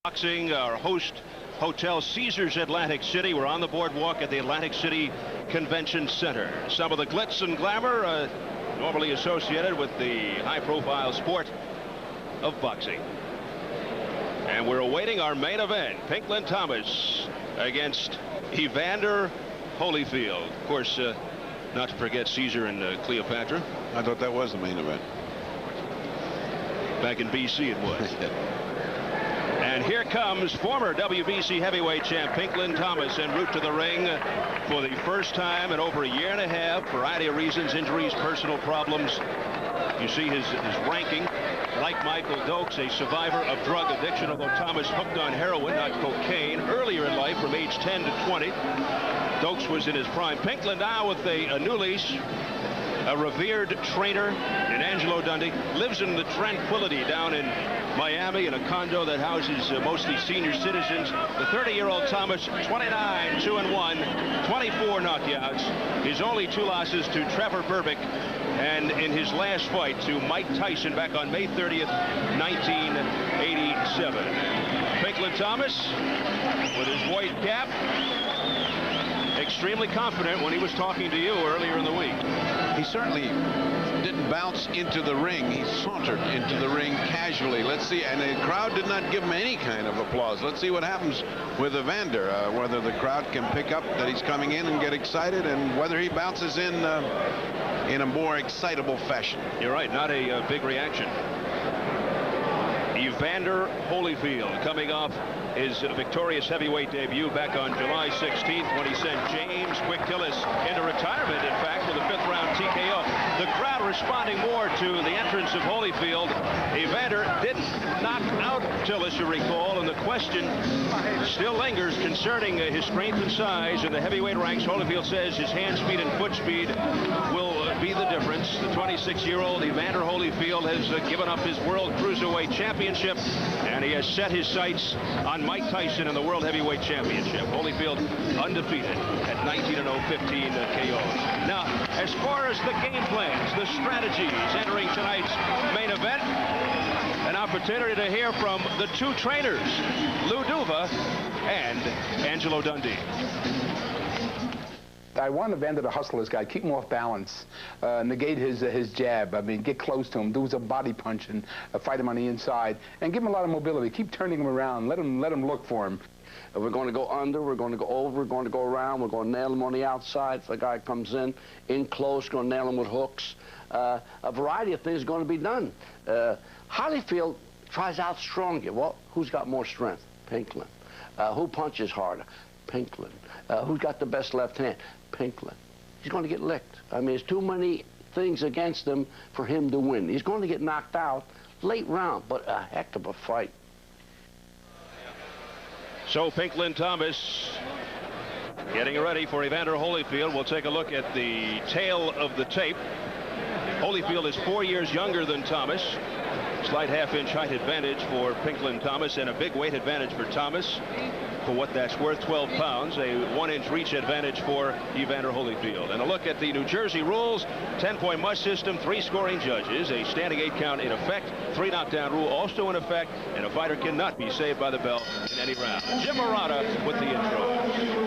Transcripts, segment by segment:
Boxing, our host hotel, Caesars Atlantic City. We're on the boardwalk at the Atlantic City Convention Center. Some of the glitz and glamour normally associated with the high-profile sport of boxing. And we're awaiting our main event, Pinklon Thomas against Evander Holyfield. Of course, not to forget Caesar and Cleopatra. I thought that was the main event. Back in BC it was. And here comes former WBC heavyweight champ Pinklon Thomas en route to the ring for the first time in over a year and a half. Variety of reasons, injuries, personal problems. You see his ranking. Like Michael Dokes, a survivor of drug addiction, although Thomas hooked on heroin, not cocaine, earlier in life from age 10 to 20. Dokes was in his prime. Pinklon now with a new lease. A revered trainer in Angelo Dundee, lives in the tranquility down in Miami in a condo that houses mostly senior citizens. The 30-year-old Thomas, 29, 2-1, 24 knockouts. His only 2 losses to Trevor Berbick, and in his last fight to Mike Tyson back on May 30th, 1987. Pinklon Thomas with his white cap, extremely confident when he was talking to you earlier in the week. He certainly didn't bounce into the ring. He sauntered into the ring casually. Let's see, and the crowd did not give him any kind of applause. Let's see what happens with Evander, whether the crowd can pick up that he's coming in and get excited, and whether he bounces in a more excitable fashion. You're right, not a big reaction. Evander Holyfield coming off his victorious heavyweight debut back on July 16th when he sent James Quick Tillis into retirement, in fact, with a 5th-round TKO. The crowd responding more to the entrance of Holyfield. Evander didn't knock out Tillis, you recall, and the question still lingers concerning his strength and size in the heavyweight ranks. Holyfield says his hand speed and foot speed will be the difference. The 26-year-old Evander Holyfield has given up his World Cruiserweight Championship, and he has set his sights on Mike Tyson in the World Heavyweight Championship. Holyfield undefeated at 19-0, 15 KOs. Now, as far as the game plans, the strategies entering tonight's main event, an opportunity to hear from the 2 trainers, Lou Duva and Angelo Dundee. I want Evander to hustle this guy, keep him off balance, negate his jab. I mean, get close to him, do some body punch and fight him on the inside, and give him a lot of mobility. Keep turning him around. Let him look for him. We're going to go under, we're going to go over, we're going to go around, we're going to nail him on the outside. If the guy comes in close, going to nail him with hooks. A variety of things are going to be done. Holyfield tries out strong you. Well, who's got more strength? Pinklon. Who punches harder? Pinklon. Who's got the best left hand? Pinklon. He's going to get licked. I mean, there's too many things against him for him to win. He's going to get knocked out late round, but a heck of a fight. So Pinklon Thomas getting ready for Evander Holyfield. We'll take a look at the tail of the tape. Holyfield is 4 years younger than Thomas. Slight half-inch height advantage for Pinklon Thomas and a big weight advantage for Thomas. For what that's worth, 12 pounds, a 1-inch reach advantage for Evander Holyfield. And a look at the New Jersey rules: 10-point must system, 3 scoring judges, a standing 8 count in effect, 3 knockdown rule also in effect, and a fighter cannot be saved by the bell in any round. Jim Murata with the intro.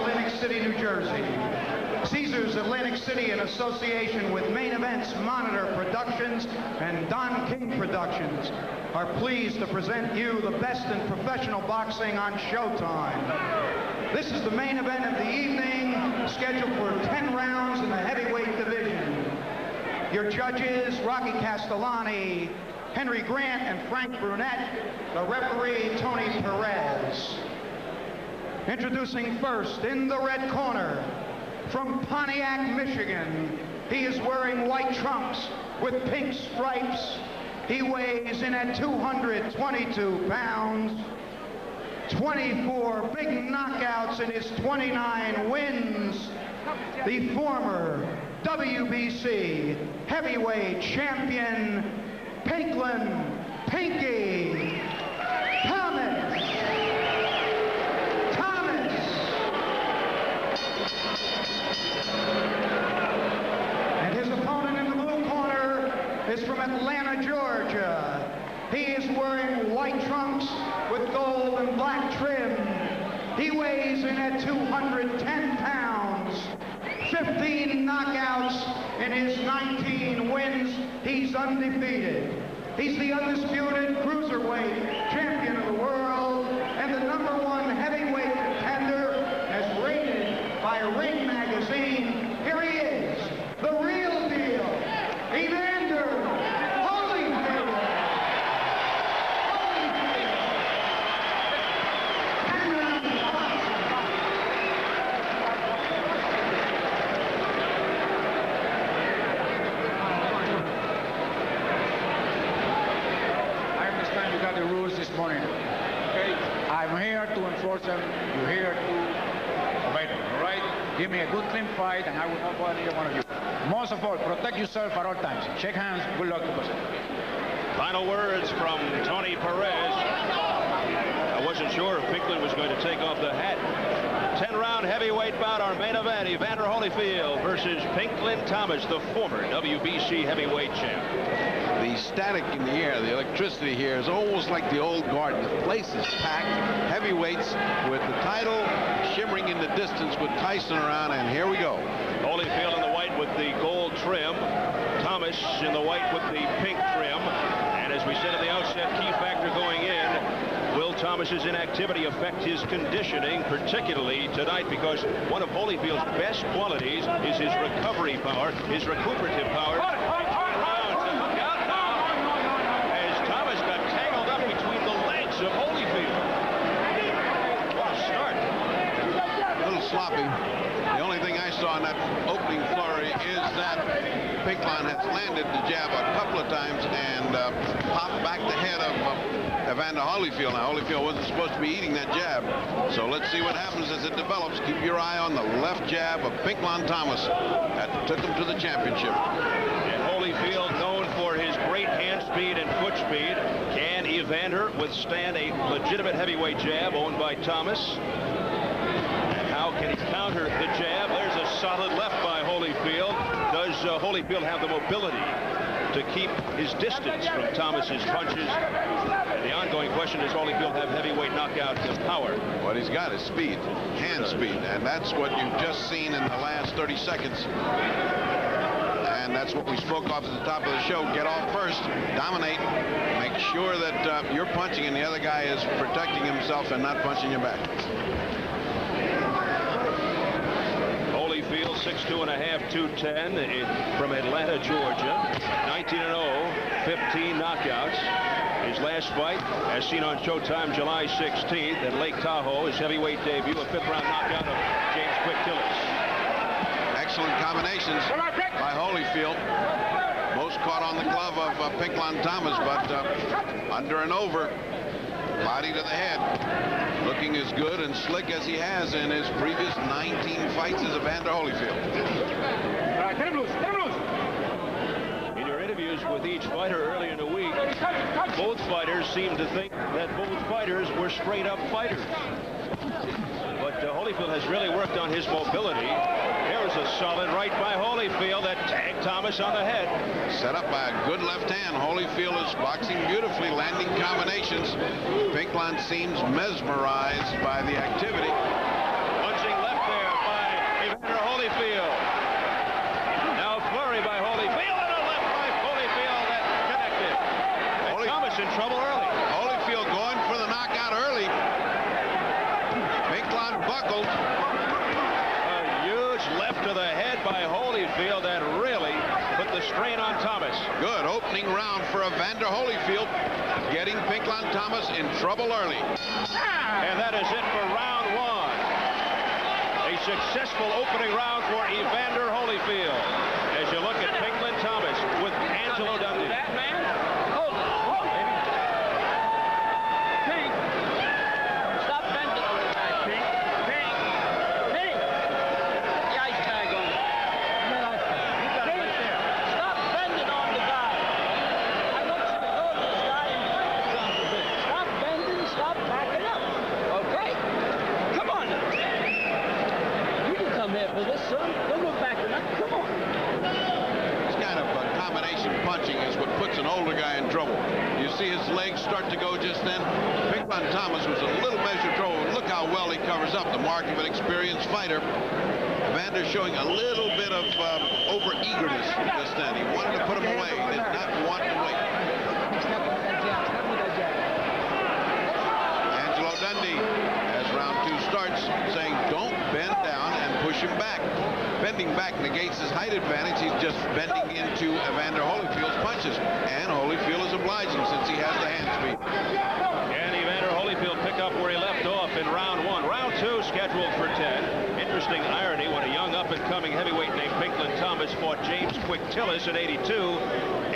Atlantic City, New Jersey. Caesars Atlantic City, in association with Main Events Monitor Productions and Don King Productions, are pleased to present you the best in professional boxing on Showtime. This is the main event of the evening, scheduled for 10 rounds in the heavyweight division. Your judges, Rocky Castellani, Henry Grant, and Frank Brunette. The referee, Tony Perez. Introducing first, in the red corner, from Pontiac, Michigan, he is wearing white trunks with pink stripes. He weighs in at 222 pounds, 24 big knockouts in his 29 wins. The former WBC heavyweight champion, Pinklon Pinky Thomas. And his opponent in the blue corner is from Atlanta, Georgia. He is wearing white trunks with gold and black trim. He weighs in at 210 pounds. 15 knockouts in his 19 wins. He's undefeated. He's the undisputed cruiserweight champion of the world and the #1 heavyweight contender as rated by Ring Magazine. Here he is, the real deal, Evander Holyfield. You got the rules this morning. Okay? I'm here to enforce them. You're here to obey them. All right? Give me a good, clean fight, and I will not bother either one of you. Most of all, protect yourself at all times. Shake hands. Good luck to us. Final words from Tony Perez. I wasn't sure if Pinklon was going to take off the hat. 10-round heavyweight bout, our main event, Evander Holyfield versus Pinklon Thomas, the former WBC heavyweight champ. The static in the air, the electricity here is almost like the old garden. The place is packed, heavyweights with the title shimmering in the distance with Tyson around, and here we go. Holyfield in the white with the gold trim, Thomas in the white with the pink trim, and as we said at the outset, key factor going in, will Thomas's inactivity affect his conditioning, particularly tonight, because one of Holyfield's best qualities is his recovery power, his recuperative power. Of Holyfield. What a start. A little sloppy. The only thing I saw in that opening flurry is that Pinklon has landed the jab a couple of times and popped back the head of Evander Holyfield. Now, Holyfield wasn't supposed to be eating that jab. So let's see what happens as it develops. Keep your eye on the left jab of Pinklon Thomas. That took him to the championship. And Holyfield, known for his great hand speed and foot speed. Can Evander withstand a legitimate heavyweight jab owned by Thomas? And how can he counter the jab? There's a solid left by Holyfield. Does Holyfield have the mobility to keep his distance from Thomas's punches? And the ongoing question, does Holyfield have heavyweight knockout power? What he's got is speed, hand speed, and that's what you've just seen in the last 30 seconds. And that's what we spoke of at the top of the show. Get off first, dominate, make sure that you're punching and the other guy is protecting himself and not punching you back. Holyfield, 6'2½", 210, from Atlanta, Georgia. 19-0, 15 knockouts. His last fight, as seen on Showtime July 16th at Lake Tahoe, his heavyweight debut, a 5th-round knockout of James Quick Tillis. Excellent combinations by Holyfield. Most caught on the glove of Pinklon Thomas, but under and over, body to the head. Looking as good and slick as he has in his previous 19 fights as Evander Holyfield. In your interviews with each fighter earlier in the week, both fighters seemed to think that both fighters were straight-up fighters. But Holyfield has really worked on his mobility. There's a solid right by Holyfield that tagged Thomas on the head. Set up by a good left hand. Holyfield is boxing beautifully, landing combinations. Pinklon seems mesmerized by the activity. Punching left there by Evander Holyfield. Now a flurry by Holyfield and a left by Holyfield that connected. And Thomas in trouble early. Holyfield going for the knockout early. Pinklon buckled. Left to the head by Holyfield that really put the strain on Thomas. Good opening round for Evander Holyfield, getting Pinklon Thomas in trouble early. And that is it for round one. A successful opening round for Evander Holyfield. As you look at Pinklon Thomas with Angelo Dundee. That man? Hold on, baby. Pink. Stop bending on the guy, Pink. Pink. Pink. The ice bag on it. Pink. Stop bending on the guy. I want you to go to this guy and break the son of a bitch. Stop bending, stop backing up. Okay? Come on now. You can come here for this, son. Don't go backing up. Come on. This kind of combination punching is what puts an older guy see his legs start to go just then. Pinklon Thomas was a little measured throw. Look how well he covers up, the mark of an experienced fighter. Evander showing a little bit of over-eagerness just then. He wanted to put him away. He did not want to wait. Angelo Dundee, as round 2 starts, saying don't bend down and push him back. Bending back negates his height advantage. He's just bending into Evander Holyfield's punches. And Holyfield is obliging since he has the hand speed. And Evander Holyfield pick up where he left off in round 1. Round 2 scheduled for 10. Interesting irony when a young up-and-coming heavyweight named Pinklon Thomas fought James Quick Tillis at 82.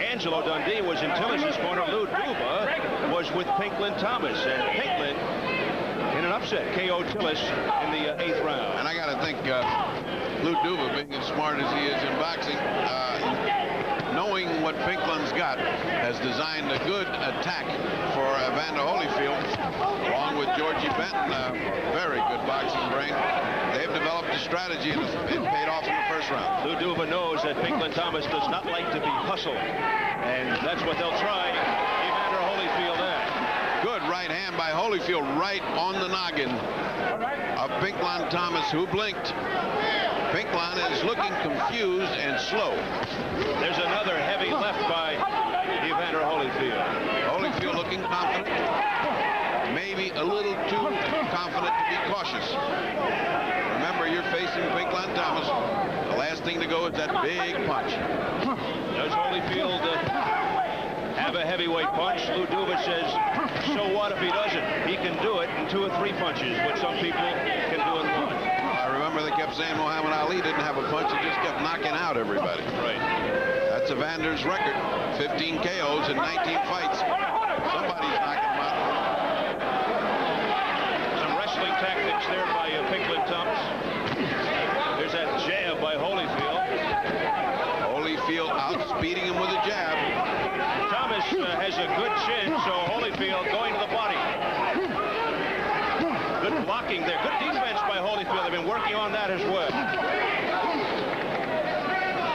Angelo Dundee was in Tillis's corner. Lou Duva was with Pinklon Thomas. And Pinklon, in an upset, KO Tillis in the 8th round. And I got to think, Lou Duva, being as smart as he is in boxing, knowing what Pinklon's got, has designed a good attack for Evander Holyfield, along with Georgie Benton, a very good boxing brain. They've developed a strategy and it paid off in the 1st round. Lou Duva knows that Pinklon Thomas does not like to be hustled, and that's what they'll try Evander Holyfield at. Good right hand by Holyfield, right on the noggin of Pinklon Thomas, who blinked. Pinklon is looking confused and slow. There's another heavy left by Evander Holyfield. Holyfield looking confident. Maybe a little too confident to be cautious. Remember, you're facing Pinklon Thomas. The last thing to go is that big punch. Does Holyfield have a heavyweight punch? Lou Duva says, so what if he doesn't? He can do it in 2 or 3 punches, what some people can do in 1. I remember they kept saying Muhammad Ali didn't have a punch. He just kept knocking out everybody. Right. That's Evander's record. 15 KOs in 19 fights. Somebody's knocking him out. Some wrestling tactics there by Pinklon Thomas. There's that jab by Holyfield. Holyfield outspeeding him with a jab. Thomas has a good chin, so Holyfield going to the body. Good blocking there. Good defense by Holyfield. They've been working on that as well.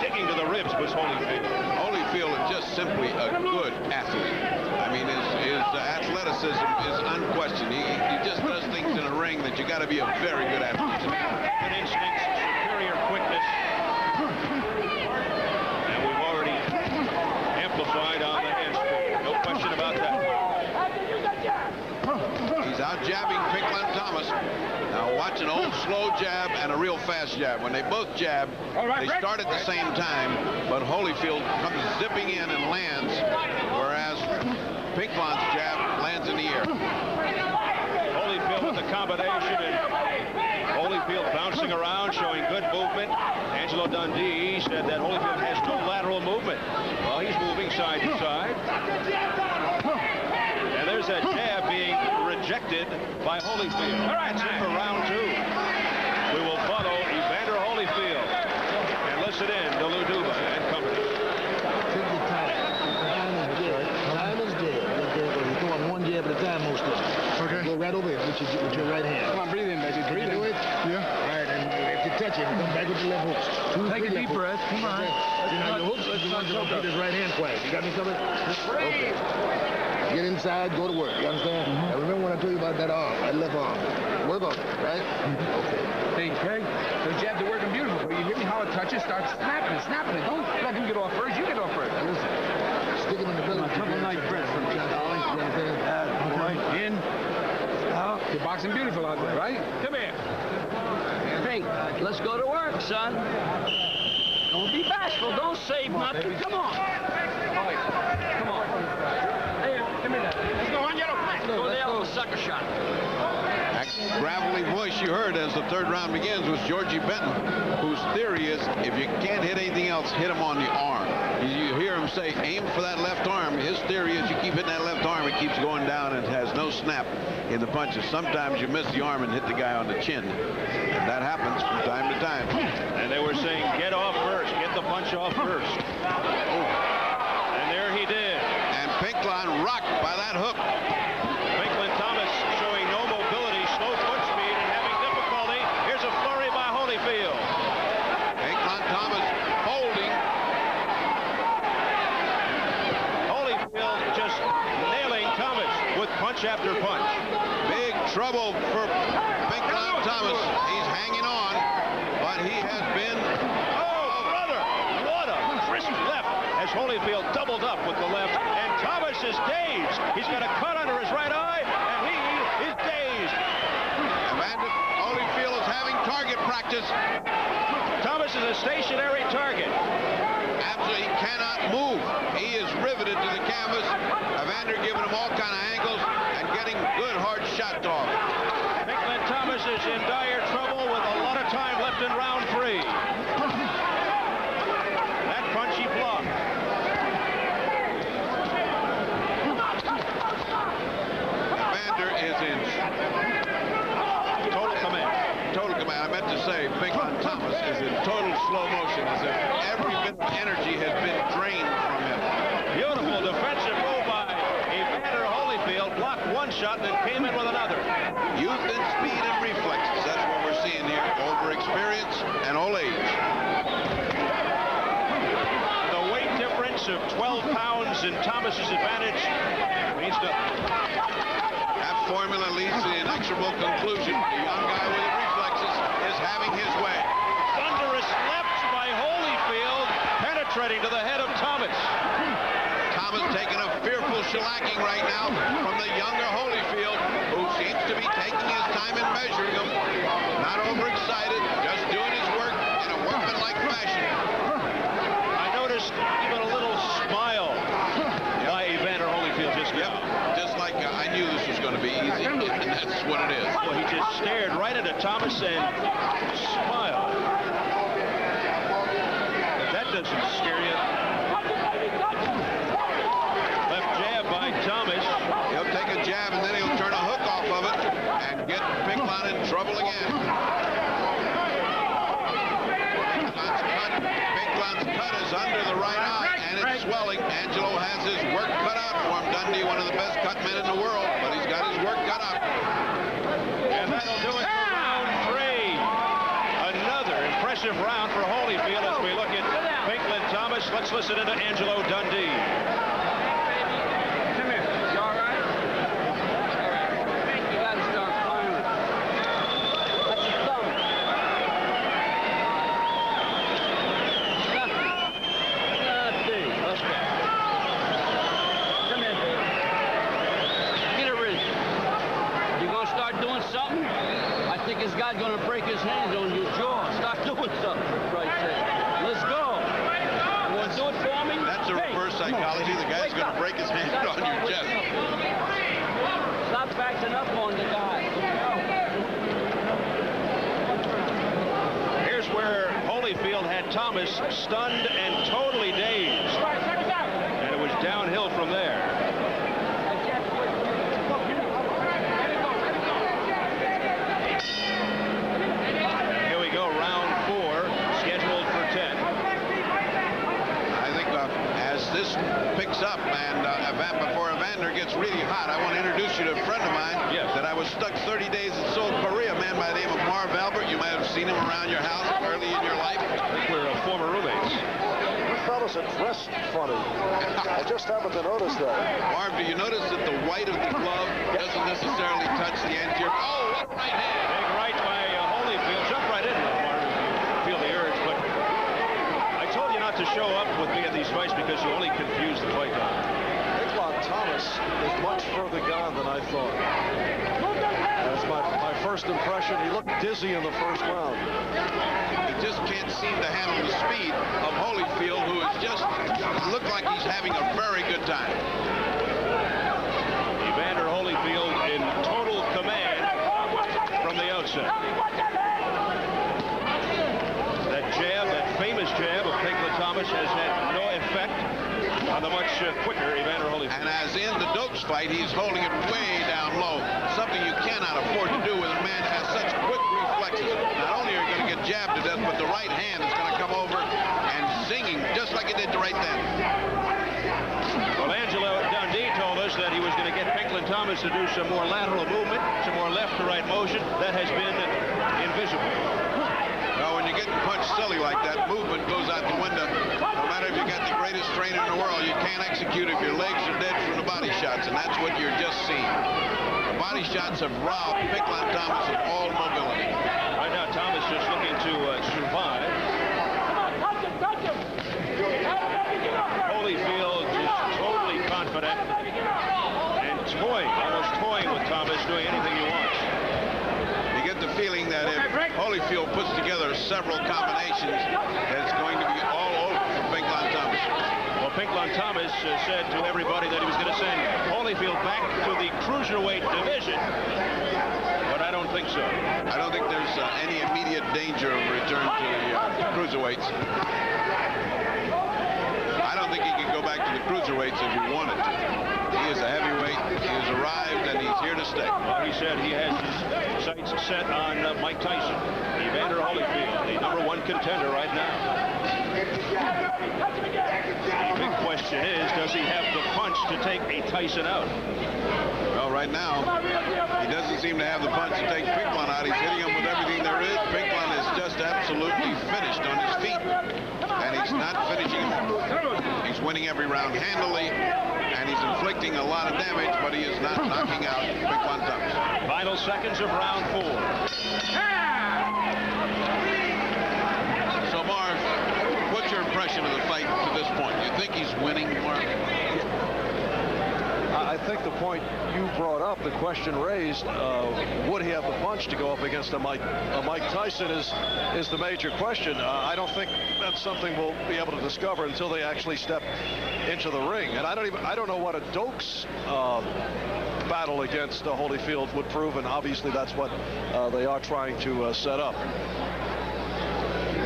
Digging to the ribs was Holyfield. Holyfield is just simply a good athlete. I mean, his athleticism is unquestioned. He just does things in a ring that you got to be a very good athlete. Good instincts, superior quickness. And we've already amplified on the handspring. No question about that. He's out jabbing Pinklon Thomas. Now watch an old slow jab and a real fast jab. When they both jab, they start at the same time, but Holyfield comes zipping in and lands, whereas Pinklon's jab lands in the air. Holyfield with the combination, and Holyfield bouncing around, showing good movement. Angelo Dundee said that Holyfield has no lateral movement. Well, he's moving side to side. And there's that jab being rejected by Holyfield. That's it for round 2. We will follow Evander Holyfield and listen in to Lou Duva and company. Take your time. Time is dead. You're throwing 1 jab at a time most of the time. Okay. Go right over here with your right hand. Come on, breathe in, baby. Breathe in. Do it? Yeah. All right, and if you touch it, come back with your left hooks. Take a deep breath. Come on. Now your hooks, you want to keep this right hand quiet. You got me covered? Okay. Get inside, go to work. You understand? Now remember when I told you about that arm, that left arm. Work on it, right? Okay. Hey, Craig, those jabs are working beautiful. You hear me how it touches? Start snapping. Don't let him get off first. You get off first. Now listen. Stick him in the belly. Couple nice breaths from John. In. Out. You're boxing beautiful out there, right? Come here. Pink, let's go to work, son. Don't be bashful. Don't save nothing. Come on. Come on. Hey, give me that. Let's go on, yellow. Go there with a sucker shot. That gravelly voice you heard as the 3rd round begins was Georgie Benton, whose theory is if you can't hit anything else, hit him on the arm. You hear him say, aim for that left arm. His theory is you keep hitting that left arm, it keeps going down and has no snap in the punches. Sometimes you miss the arm and hit the guy on the chin. And that happens from time to time. And they were saying, get off first. Get the punch off first. And there he did. And Pinklon rocked by that hook. Pinklon Thomas showing no mobility, slow foot speed, and having difficulty. Here's a flurry by Holyfield. Pinklon Thomas holding. Holyfield just nailed trouble for Pinklon Thomas. He's hanging on, but he has been... Oh, brother! What a crisp left as Holyfield doubled up with the left, and Thomas is dazed. He's got a cut under his right eye, and he is dazed. Evander Holyfield is having target practice. Thomas is a stationary target. Absolutely cannot move. He is riveted to the canvas. Evander giving him all kind of angles and getting good hard shots off. Pinklon Thomas is in dire trouble with a lot of time left in round 3. That punch he blocked. Evander is in Total command. total command. I meant to say Pinklon Thomas is in total slow motion, as if every bit of energy has been drained from him. Beautiful defensive move by Evander Holyfield. Blocked one shot and then came in with another. Youth and speed and reflexes. That's what we're seeing here. Over experience and old age. The weight difference of 12 pounds in Thomas's advantage means nothing. That formula leads to the inexorable conclusion. The young guy with the reflexes is having his way. Thunderous left by Holyfield, penetrating to the head of Thomas. Thomas taking a fearful shellacking right now from the younger Holyfield, who seems to be taking his time in measuring him. Not overexcited, just doing his work in a workmanlike fashion. I noticed even a little smile by Evander Holyfield just now. Just like I knew this was going to be easy, and that's what it is. Well, he just stared right into Thomas and smiled. If that doesn't scare you. Left jab by Thomas. He'll take a jab and then he'll turn a hook off of it and get Pinklon in trouble again. Pinklon's cut is under the right eye and it's swelling. Angelo has his work cut out for him. Dundee, one of the best cut men in the world, but he's got his work cut out. And that'll do it for round 3. Another impressive round for Holyfield as we look at Pinklon Thomas. Let's listen to Angelo Dundee. Come here. You all right? You got to start firing. That's your thumb. Nothing. Okay. Come here, baby. Get a wrist. You going to start doing something? I think this guy's going to break his hands on your jaw. Start doing something, for Christ's sake. Let's go. You want to do it for me? That's a reverse psychology. The guy's going to break his hand on your chest. Stop backing up on the guy. Here's where Holyfield had Thomas stunned and totally dazed. And it was downhill from there. Here we go, round 4, scheduled for 10. I think as this picks up and before Evander gets really hot, I want to introduce you to a friend of mine that I was stuck 30 days in Seoul, Korea, a man by the name of Marv Albert. You might have seen him around your house early in your life. I think we're former roommates. You fellas are dressed funny. I just happened to notice that. Marv, do you notice that the white of the glove doesn't necessarily touch the anterior? Oh, what right hand! Big right by Holyfield. Jump right into it, Marv, if you feel the urge. But I told you not to show up with me at these fights because you only confuse the fight dog. Pinklon Thomas is much further gone than I thought. That's my first impression. He looked dizzy in the first round. He just can't seem to handle the speed of Holyfield, who is just looked like he's having a very good time. Evander Holyfield in total command from the outset. That jab, that famous jab of Pinklon Thomas has had no effect on the much quicker Evander Holyfield. And as in the Dokes fight, he's holding it way down low, something you cannot afford to do with a man who has such quick reflexes. Not only are you going to get jabbed to death, but the right hand is going to come over and zinging just like it did right then. Well, Angelo Dundee told us that he was going to get Pinklon Thomas to do some more lateral movement, some more left to right motion. That has been invisible. Well, when you're getting punched silly like that, movement goes out the window. No matter if you got the greatest trainer in the world, you can't execute if your legs are dead from the body shots, and that's what you're just seeing. The body shots have robbed Pinklon Thomas of all mobility. Right now, Thomas just looking to survive. Holyfield just totally confident and almost toying with Thomas, doing anything he wants. You get the feeling that if Holyfield puts together several combinations, it's going to be all over for Pinklon Thomas. Well, Pinklon Thomas said to everybody that he was going to send Holyfield back to the cruiserweight division, but I don't think so. I don't think there's any immediate danger of return to the cruiserweights. I don't think he can go back to the cruiserweights if he wanted to. He is a heavyweight. He has arrived, and he's here to stay. Well, he said he has his sights set on Mike Tyson, Evander Holyfield, the #1 contender right now. The big question is, does he have the punch to take a Tyson out? Well, right now, he doesn't seem to have the punch to take Pinklon out. He's hitting him with everything there is. Pinklon is just absolutely finished on his feet, and he's not finishing him. He's winning every round handily, and he's inflicting a lot of damage, but he is not knocking out Pinklon Thomas. Final seconds of round 4. So, Marv, what's your impression of the fight to this point? You think he's winning, Marv? I think the point you brought up, the question raised, would he have the punch to go up against a Mike Tyson is the major question. I don't think that's something we'll be able to discover until they actually step into the ring. And I don't know what a Dokes battle against Holyfield would prove, and obviously that's what they are trying to set up.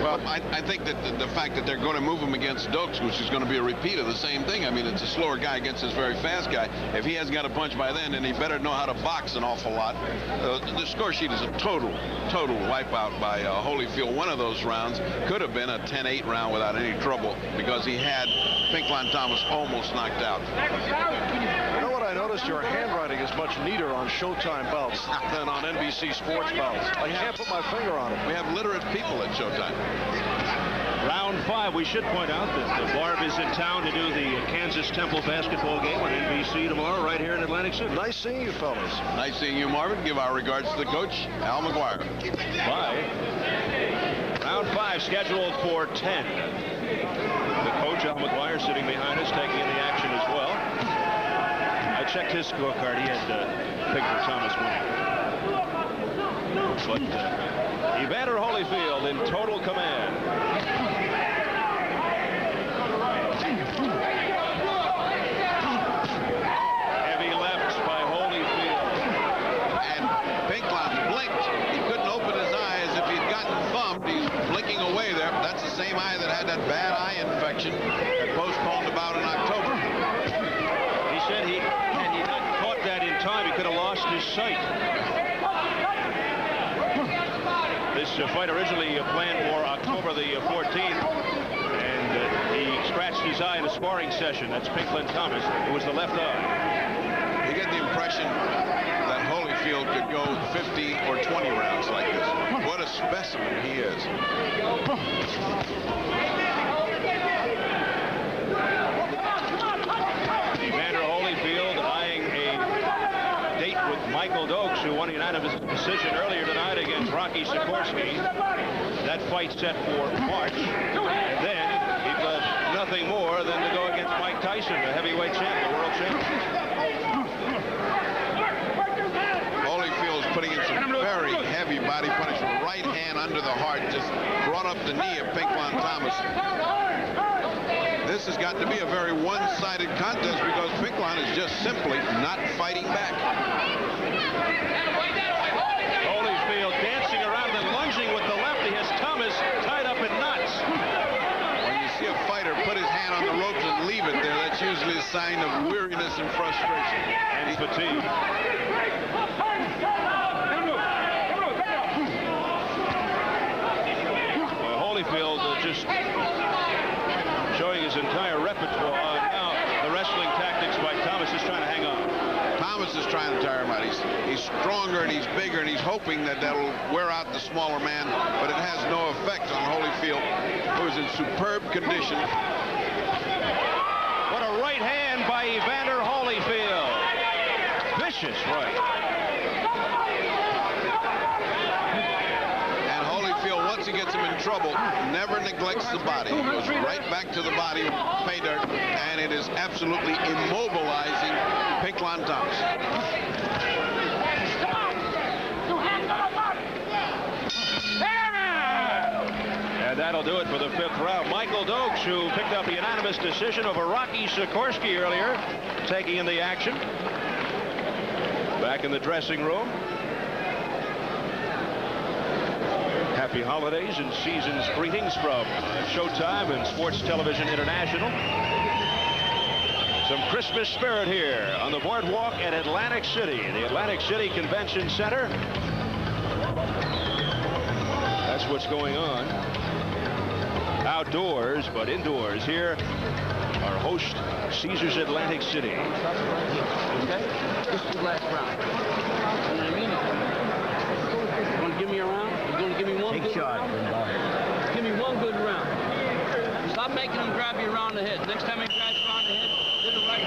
Well, I think that the fact that they're going to move him against Dokes, which is going to be a repeat of the same thing. I mean, it's a slower guy against this very fast guy. If he hasn't got a punch by then he better know how to box an awful lot. The score sheet is a total wipeout by Holyfield. One of those rounds could have been a 10-8 round without any trouble because he had Pinklon Thomas almost knocked out. You know what I noticed? Your handwriting is much neater on Showtime bouts than on NBC Sports bouts. I can't put my finger on it. We have literate people at Showtime. Round 5. We should point out that Barb is in town to do the Kansas Temple basketball game on NBC tomorrow right here in Atlantic City. Nice seeing you, fellas. Nice seeing you, Marvin. Give our regards to the coach, Al McGuire. Bye. Round 5 scheduled for 10. The coach, Al McGuire, sitting behind us, taking in the action as well. I checked his scorecard. He had Pinklon Thomas winning. But Evander Holyfield in total command. Heavy lefts by Holyfield. And Pinklon blinked. He couldn't open his eyes. If he'd gotten thumbed, he's blinking away there. That's the same eye that had that bad eye infection that postponed the bout in October. He said had he not caught that in time, he could have lost his sight. This fight originally planned for October the 14th, and he scratched his eye in a sparring session. That's Pinklon Thomas. It was the left eye. You get the impression that Holyfield could go 15 or 20 rounds like this. What a specimen he is. Evander Holyfield eyeing a date with Michael Dokes, who won a unanimous decision earlier tonight against Rocky Sikorsky. That fight set for March. And then he does nothing more than to go against Mike Tyson, the heavyweight champion, the world champion. Holyfield's putting in some very heavy body punishment. Right hand under the heart just brought up the knee of Pinklon Thomas. This has got to be a very one-sided contest because Pinklon is just simply not fighting back. Holyfield dancing around and lunging with the left. He has Thomas tied up in knots. When you see a fighter put his hand on the ropes and leave it there, that's usually a sign of weariness and frustration. And fatigue. Holyfield just showing his entire repertoire. Now the wrestling tactics by Thomas is trying to hang on. Thomas is trying to tire him out. He's stronger and he's bigger, and he's hoping that that'll wear out the smaller man, but it has no effect on Holyfield, who is in superb condition. What a right hand by Evander Holyfield. Vicious right. And Holyfield, once he gets him in trouble, never neglects the body. He goes right back to the body of pay dirt, and it is absolutely immobilizing Pinklon Thomas. And that'll do it for the 5th round. Michael Dokes, who picked up a unanimous decision over Rocky Sikorsky earlier, taking in the action. Back in the dressing room. Happy holidays and season's greetings from Showtime and Sports Television International. Some Christmas spirit here on the boardwalk at Atlantic City, the Atlantic City Convention Center. That's what's going on. Outdoors, but indoors here, our host, Caesars Atlantic City. Okay? This is the last round. You know what I mean? You want to give me a round? You going to give me one good round? Give me one good round. Stop making him grab you around the head. Next time he grabs you around the head, hit the right.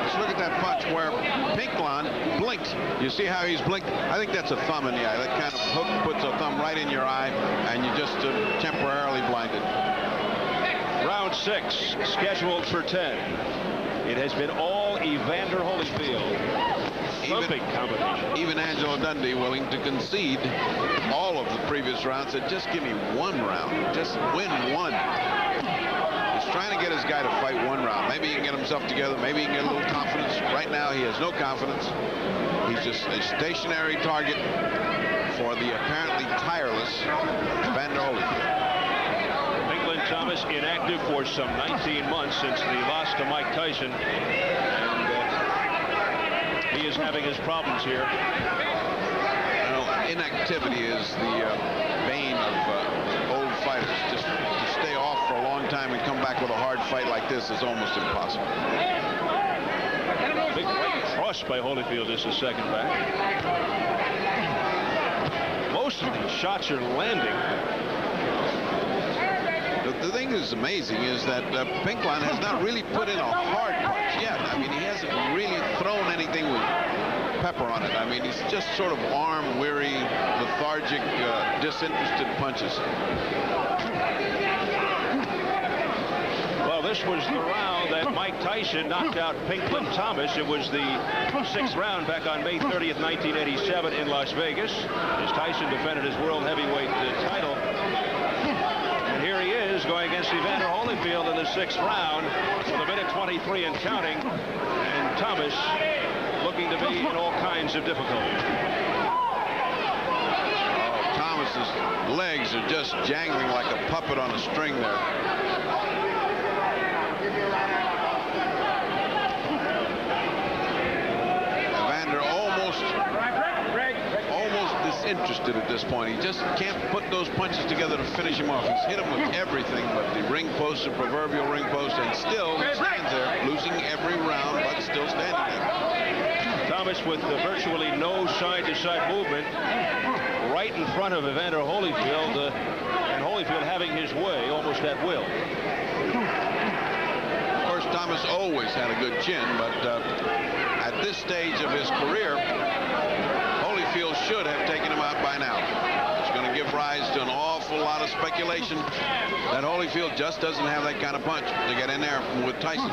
Let's look at that punch where Pinklon blinked. You see how he's blinked? I think that's a thumb in the eye. That kind of hook puts a thumb right in your eye, and you just temporarily blinded. Round 6, scheduled for 10. It has been all Evander Holyfield. Thumping combination. Even Angelo Dundee willing to concede all of the previous rounds. Said, just give me one round. Just win one. He's trying to get his guy to fight one round. Maybe he can get himself together. Maybe he can get a little confidence. Right now, he has no confidence. He's just a stationary target for the apparently tireless Evander Holyfield. Pinklon Thomas inactive for some 19 months since the loss to Mike Tyson. And he is having his problems here. Inactivity is the bane of old fighters. Just to stay off for a long time and come back with a hard fight like this is almost impossible. Big right cross by Holyfield is the second back. Most of these shots are landing. The thing that's amazing is that Pinklon has not really put in a hard punch yet. I mean, he hasn't really thrown anything with pepper on it. I mean, he's just sort of arm-weary, lethargic, disinterested punches. Well, this was the round that Mike Tyson knocked out Pinklon Thomas. It was the 6th round back on May 30th, 1987 in Las Vegas, as Tyson defended his world heavyweight title. And here he is going against Evander Holyfield in the 6th round with a minute 23 and counting. And Thomas looking to be in all kinds of difficulty. Oh, Thomas's legs are just jangling like a puppet on a string there. Evander almost disinterested at this point. He just can't put those punches together to finish him off. He's hit him with everything but the ring post, the proverbial ring post, and still he stands there, losing every round, but still standing there. Thomas with virtually no side-to-side movement right in front of Evander Holyfield, and Holyfield having his way almost at will. Of course, Thomas always had a good chin, but at this stage of his career, Holyfield should have taken him out by now. It's going to give rise to an awful lot of speculation that Holyfield just doesn't have that kind of punch to get in there with Tyson.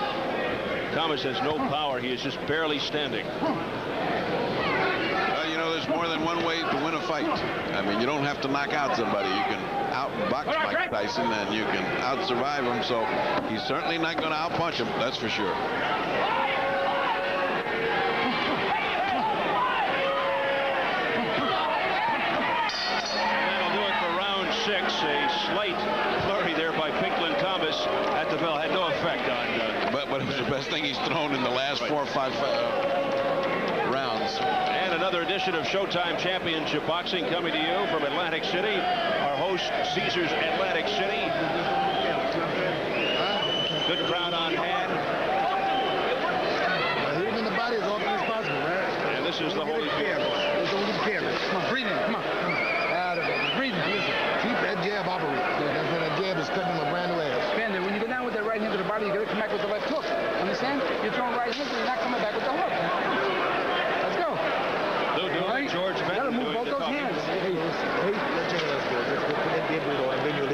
Thomas has no power. He is just barely standing. Well, you know, there's more than one way to win a fight. I mean, you don't have to knock out somebody. You can outbox Mike Tyson, and you can out-survive him. So he's certainly not going to out-punch him, that's for sure. That'll do it for round 6. A slight flurry there by Pinklon Thomas at the bell. Had no effect on But it was the best thing he's thrown in the last 4 or 5 rounds. And another edition of Showtime Championship Boxing coming to you from Atlantic City. Our host, Caesars Atlantic City. Good crowd on hand. Thomas is the Holyfield. Don't get careless. Come on, breathe in. Come on. Out of it. Breathe in. Listen. Keep that jab operating. That's when that jab is cutting my brand new ass. Evander, when you go down with that right hand to the body, you got to come back with the left hook. Understand? You're throwing right hand, so you're not coming back with the hook. Let's go. Right? George Benton move both those hands.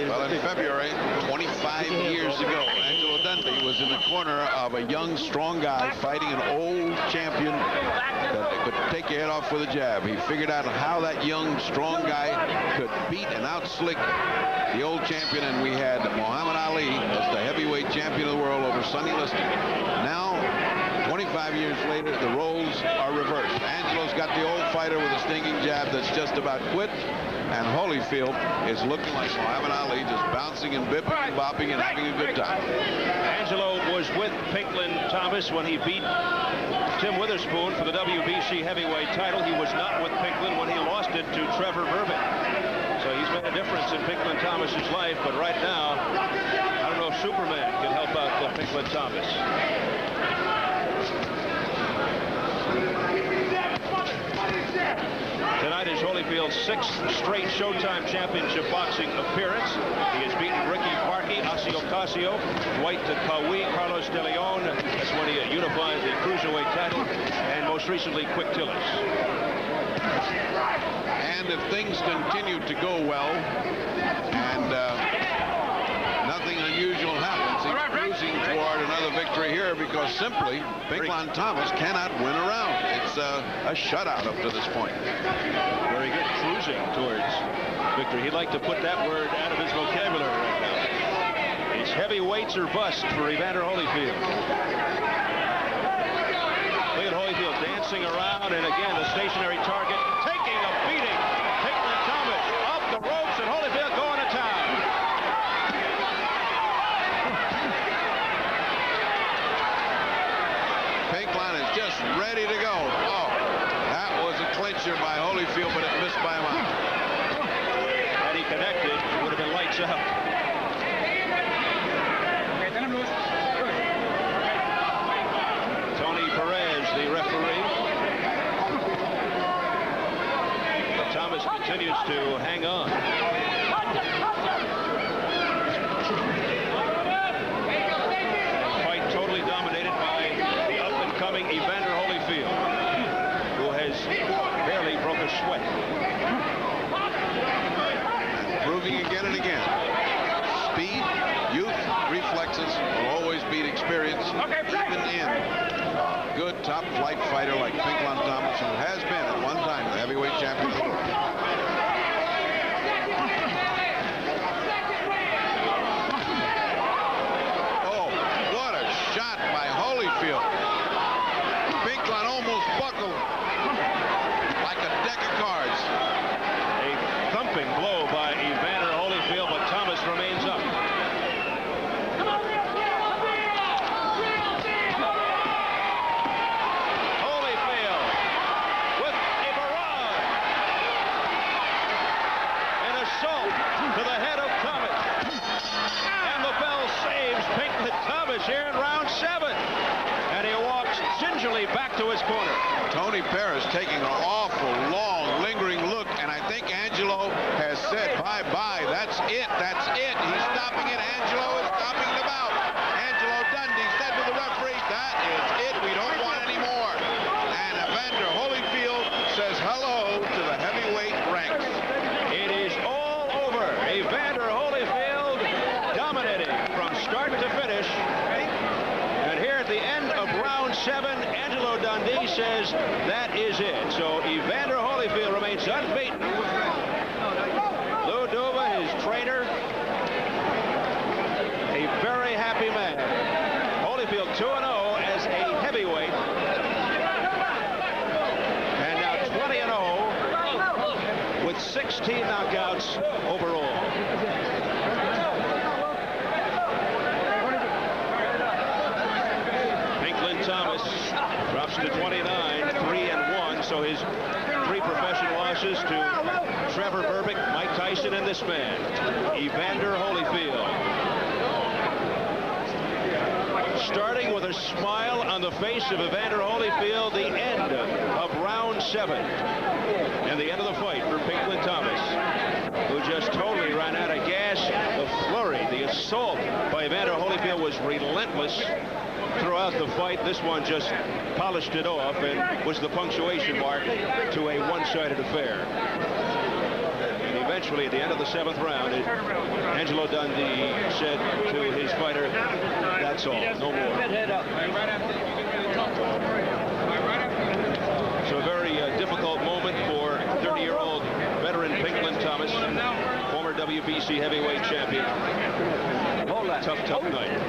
Well, in February, 25 years ago, Angelo Dundee was in the corner of a young, strong guy fighting an old champion that could take your head off with a jab. He figured out how that young, strong guy could beat and outslick the old champion, and we had Muhammad Ali as the heavyweight champion of the world over Sonny Liston. Now, 25 years later, the roles are reversed. Angelo's got the old fighter with a stinging jab that's just about quit, and Holyfield is looking like Muhammad Ali, just bouncing and bipping and bopping and having a good time. Angelo was with Pinklon Thomas when he beat Tim Witherspoon for the WBC heavyweight title. He was not with Pinklon when he lost it to Trevor Burbick. So he's made a difference in Pinklon Thomas's life, but right now, I don't know if Superman can help out Pinklon Thomas. Tonight is Holyfield's 6th straight Showtime Championship boxing appearance. He has beaten Ricky Parkey, Ossie Ocasio, Dwight Kawi, Carlos De Leon. That's when he unified the cruiserweight title, and most recently Quick Tillis. And if things continue to go well, and nothing unusual happens, he's cruising toward another victory here, because simply Pinklon Thomas cannot win a round. It's a shutout up to this point. Very good, cruising towards victory. He'd like to put that word out of his vocabulary right now. It's heavyweights or bust for Evander Holyfield. Look at Holyfield dancing around, and again, the stationary target taking a beating. Pinklon Thomas off the ropes, and Holyfield going to town. Pinklon is just ready to go. Oh, that was a clincher by Holyfield, but it missed by a mile. Had he connected, it would have been lights out. Tony Perez, the referee. But Thomas continues to hang on. Fight totally dominated by the up-and-coming Evander Holyfield, who has barely broke a sweat. Proving again and again. Speed, youth, reflexes will always beat experience, even in a good top-flight fighter like Pinklon Thomas, who has been at one time the heavyweight champion of the world. Oh, what a shot by Holyfield. Pinklon almost buckled like a deck of cards. A thumping blow by Evander Holyfield, but Thomas remains up. Holyfield with a barrage. An assault to the head of Thomas. And the bell saves Pinklon Thomas here in round 7. And he walks gingerly back to his corner. Tony Perez taking an awful long, lingering look, and I think Angelo has said bye-bye. That's it. That's it. He's stopping it. Angelo is stopping the bout. Angelo Dundee said to the referee, that is it. We don't want any more. And Evander Holyfield says hello to the heavyweight ranks. It is all over. Evander Holyfield dominating from start to finish. And here at the end of round 7, Angelo Dundee says that is it. So Evander Holyfield remains unbeaten. Lou Duva, his trainer, a very happy man. Holyfield 2-0 as a heavyweight. And now 20-0 with 16 knockouts overall. Pinklon Thomas drops to 29, 3-1. So his 3 professional losses to Trevor Burbick, Mike Tyson, and this man, Evander Holyfield. starting with a smile on the face of Evander Holyfield, the end of round 7. And the end of the fight for Pinklon Thomas, who just totally ran out of gas. The flurry, the assault by Evander Holyfield was relentless throughout the fight. This one just polished it off and was the punctuation mark to a one-sided affair. And eventually, at the end of the 7th round, Angelo Dundee said to his fighter, "That's all, no more." So a very difficult moment for 30-year-old veteran Pinklon Thomas, former WBC heavyweight champion. Tough night.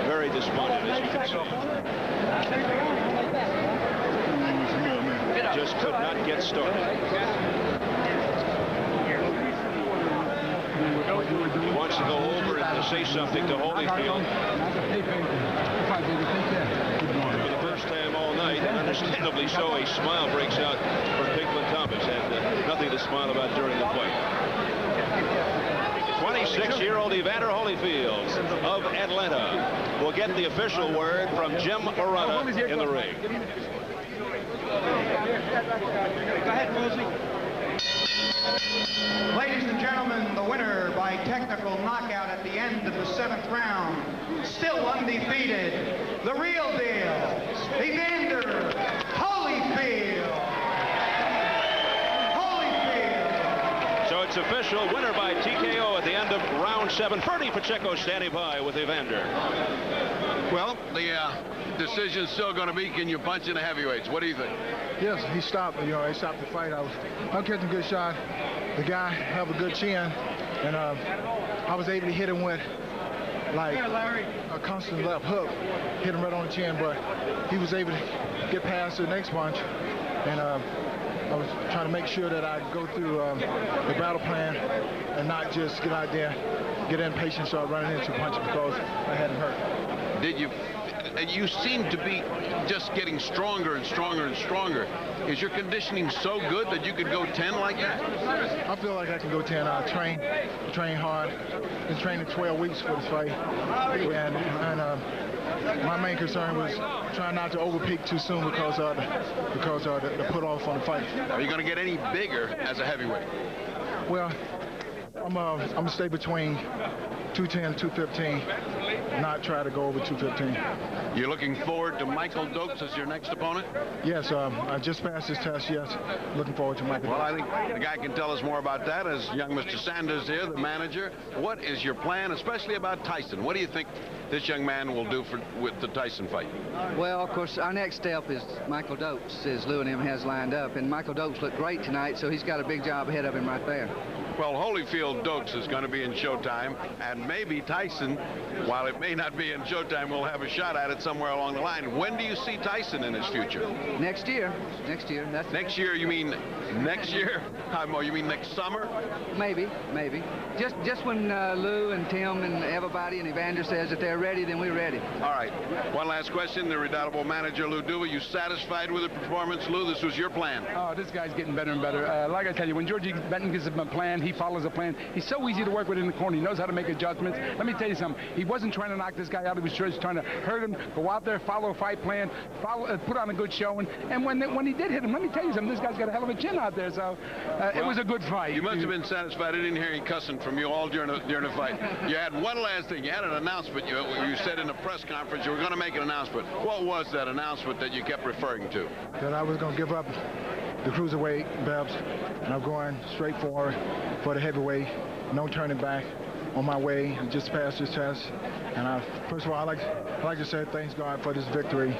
Very despondent, as you can see. Just could not get started. He wants to go over and to say something to Holyfield. For the first time all night, and understandably so, a smile breaks out for Pinklon Thomas, and nothing to smile about during the fight. 26-year-old Evander Holyfield of Atlanta will get the official word from Jim Arana in the ring. Go ahead, Rosie. Ladies and gentlemen, the winner by technical knockout at the end of the 7th round, still undefeated, the real deal, Evander Holyfield. So it's official, winner by TKO at the end of round 7. Ferdy Pacheco standing by with Evander. Well, the decision's still going to be, can you punch in the heavyweights? What do you think? Yes, he stopped. You know, he stopped the fight. I'm catching a good shot. The guy have a good chin, and I was able to hit him with like a constant left hook, hit him right on the chin, but he was able to get past the next punch, and I was trying to make sure that I go through the battle plan and not just get out there, get impatient, start running into punches because I had him hurt. Did you? You seem to be just getting stronger and stronger and stronger. Is your conditioning so good that you could go 10 like that? I feel like I can go 10. I train hard. Been training 12 weeks for this fight, and my main concern was trying not to overpeak too soon because of the put off on the fight. Are you going to get any bigger as a heavyweight? Well, I'm gonna stay between 210, 215, not try to go over 215. You're looking forward to Michael Dokes as your next opponent? Yes, I just passed this test, yes. Looking forward to Michael Well, Dokes. I think the guy can tell us more about that as young Mr. Sanders here, the manager. What is your plan, especially about Tyson? What do you think this young man will do with the Tyson fight? Well, of course, our next step is Michael Dokes, as Lou and him has lined up. And Michael Dokes looked great tonight, so he's got a big job ahead of him right there. Well, Holyfield Dokes is going to be in Showtime, and maybe Tyson, while it may not be in Showtime, will have a shot at it somewhere along the line. When do you see Tyson in his future? Next year. Next year. Next year, you mean next year? You mean next summer? Maybe. Just when Lou and Tim and everybody and Evander says that they're ready, then we're ready. All right. One last question. The redoubtable manager, Lou Duva, you satisfied with the performance? Lou, this was your plan. Oh, this guy's getting better and better. Like I tell you, when Georgie Benton gives him a plan, he follows a plan. He's so easy to work with in the corner. He knows how to make adjustments. Let me tell you something. He wasn't trying to knock this guy out. He was just trying to hurt him, go out there, follow a fight plan, put on a good showing. And when he did hit him, let me tell you something. This guy's got a hell of a chin out there. So it was a good fight. You must have been satisfied. I didn't hear any cussing from you all during the fight. You had one last thing. You had an announcement. You said in a press conference you were going to make an announcement. What was that announcement that you kept referring to? That I was going to give up the cruiserweight belts, and I'm going straight forward for the heavyweight. No turning back. On my way, I just passed this test, and first of all, I like to say thanks God for this victory,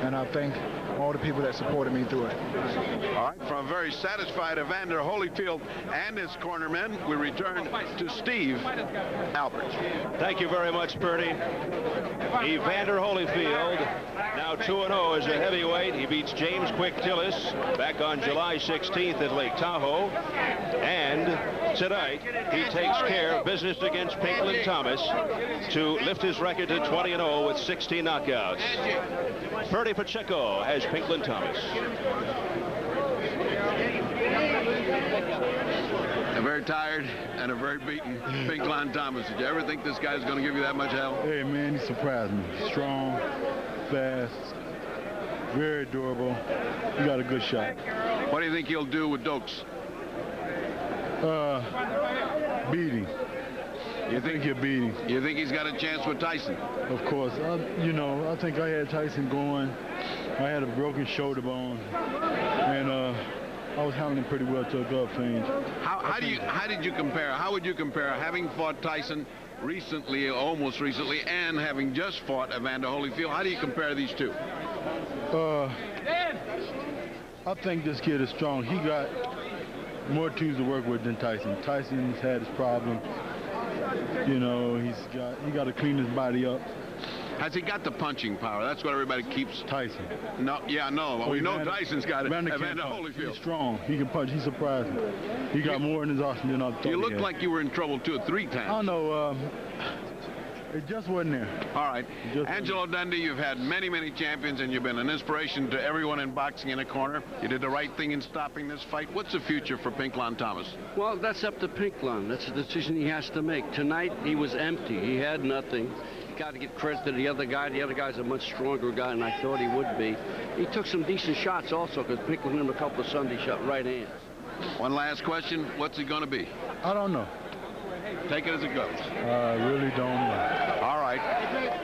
and I thank all the people that supported me through it. All right, from a very satisfied Evander Holyfield and his cornermen, we return to Steve Albert. Thank you very much, Purdy. Evander Holyfield, now 2-0 as a heavyweight. He beats James Quick Tillis back on July 16th at Lake Tahoe. And tonight, he takes care of business against Pinklon Thomas to lift his record to 20-0 with 16 knockouts. Ferdy Pacheco has Pinklon Thomas. A very tired and a very beaten Pinklon Thomas. Did you ever think this guy's going to give you that much hell? Hey, man, he surprised me. Strong, fast, very durable. He got a good shot. What do you think he'll do with Dokes? Beating. You think he'll beat him? You think he's got a chance with Tyson? Of course. You know, I think I had Tyson going. I had a broken shoulder bone, and I was handling pretty well to a glove change. How did you compare? How would you compare having fought Tyson recently, almost recently, and having just fought Evander Holyfield? How do you compare these two? I think this kid is strong. He got more tools to work with than Tyson. Tyson's had his problem. You know, he got to clean his body up. Has he got the punching power? That's what everybody keeps. Tyson. No, yeah, no. Well, we know Tyson's got it. Evander Holyfield. He's strong. He can punch. He surprised me. He got more in his arsenal than I thought. You looked like you were in trouble 2 or 3 times. I don't know. It just wasn't there. All right. Angelo Dundee, you've had many, many champions, and you've been an inspiration to everyone in boxing in a corner. You did the right thing in stopping this fight. What's the future for Pinklon Thomas? Well, that's up to Pinklon. That's a decision he has to make. Tonight, he was empty. He had nothing. You got to give credit to the other guy. The other guy's a much stronger guy than I thought he would be. He took some decent shots also, because Pinklon hit him a couple of Sunday shot right hands. One last question. What's he going to be? I don't know. Take it as it goes. I really don't know. All right.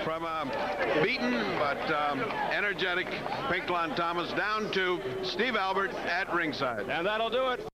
From beaten but energetic Pinklon Thomas down to Steve Albert at ringside. And that'll do it.